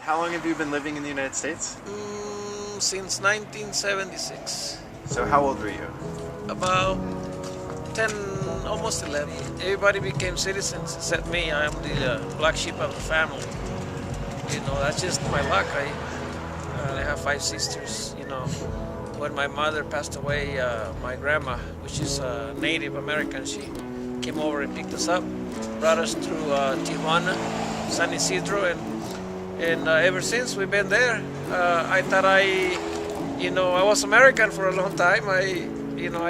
How long have you been living in the United States? Since 1976. So how old were you? About 10, almost 11. Everybody became citizens except me. I am the black sheep of the family. You know, that's just my luck. I have 5 sisters. You know, when my mother passed away, my grandma, which is Native American, she came over and picked us up, brought us through Tijuana, San Isidro, and ever since we've been there. I thought I was American for a long time. I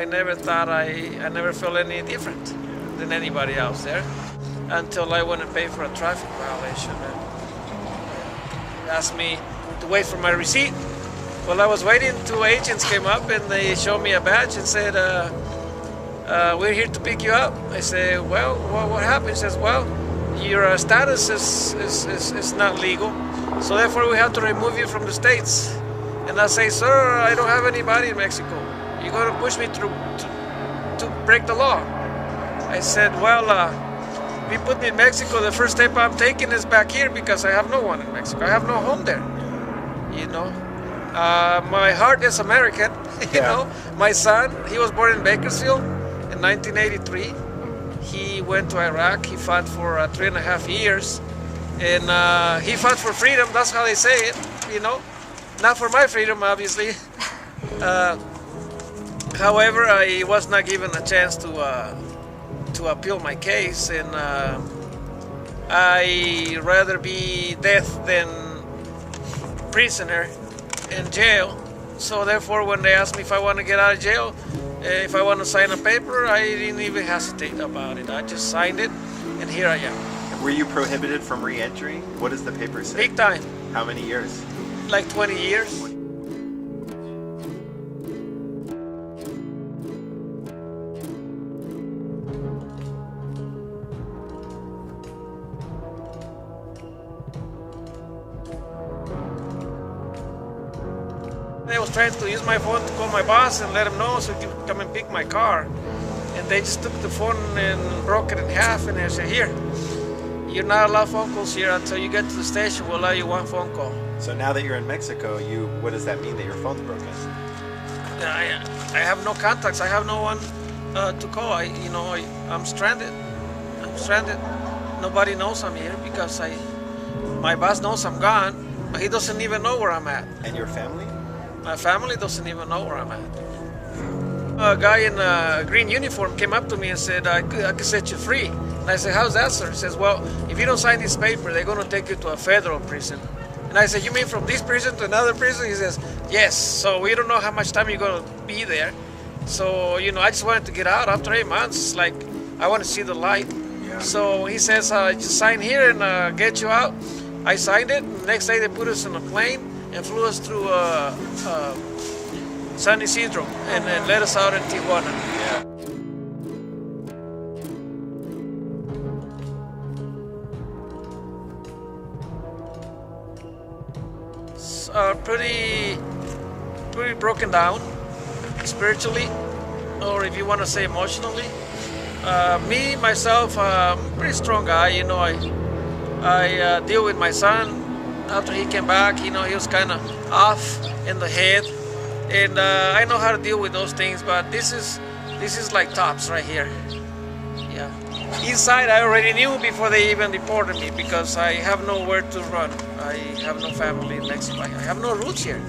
never thought I never felt any different than anybody else there, until I went and paid for a traffic violation. And asked me to wait for my receipt. While I was waiting, 2 agents came up and they showed me a badge and said, "We're here to pick you up." I said, "Well, what happened?" He says, "Well, your status is not legal, so therefore we have to remove you from the States." And I say, "Sir, I don't have anybody in Mexico. You're going to push me to break the law." I said, "Well, if you put me in Mexico, the first step I'm taking is back here because I have no one in Mexico. I have no home there. You know, my heart is American. You know, my son, he was born in Bakersfield in 1983. He went to Iraq. He fought for 3.5 years, and he fought for freedom. That's how they say it. You know, not for my freedom, obviously." However, I was not given a chance to appeal my case, and I rather be death than prisoner in jail. So therefore, when they asked me if I want to get out of jail, if I want to sign a paper, I didn't even hesitate about it. I just signed it, and here I am. Were you prohibited from re-entry? What does the paper say? Big time. How many years? Like 20 years. I was trying to use my phone to call my boss and let him know so he could come and pick my car. And they just took the phone and broke it in half, and they said, "Here, you're not allowed phone calls here until you get to the station. We'll allow you 1 phone call." So now that you're in Mexico, what does that mean that your phone's broken? I have no contacts. I have no one to call. I'm stranded. I'm stranded. Nobody knows I'm here because my boss knows I'm gone, but he doesn't even know where I'm at. And your family? My family doesn't even know where I'm at. A guy in a green uniform came up to me and said, I could set you free. And I said, "How's that, sir?" He says, "Well, if you don't sign this paper, they're going to take you to a federal prison." And I said, "You mean from this prison to another prison?" He says, "Yes, so we don't know how much time you're going to be there. So, I just wanted to get out after 8 months. It's like, I want to see the light." Yeah. So he says, "Just sign here and get you out." I signed it. The next day they put us on a plane and flew us through San Isidro and let us out in Tijuana. Yeah. Pretty broken down spiritually, or if you want to say emotionally. Me, myself, I'm a pretty strong guy. I deal with my son. After he came back, he was kind of off in the head, and I know how to deal with those things. But this is like tops right here. Yeah. Inside, I already knew before they even deported me because I have nowhere to run. I have no family in Mexico. I have no roots here.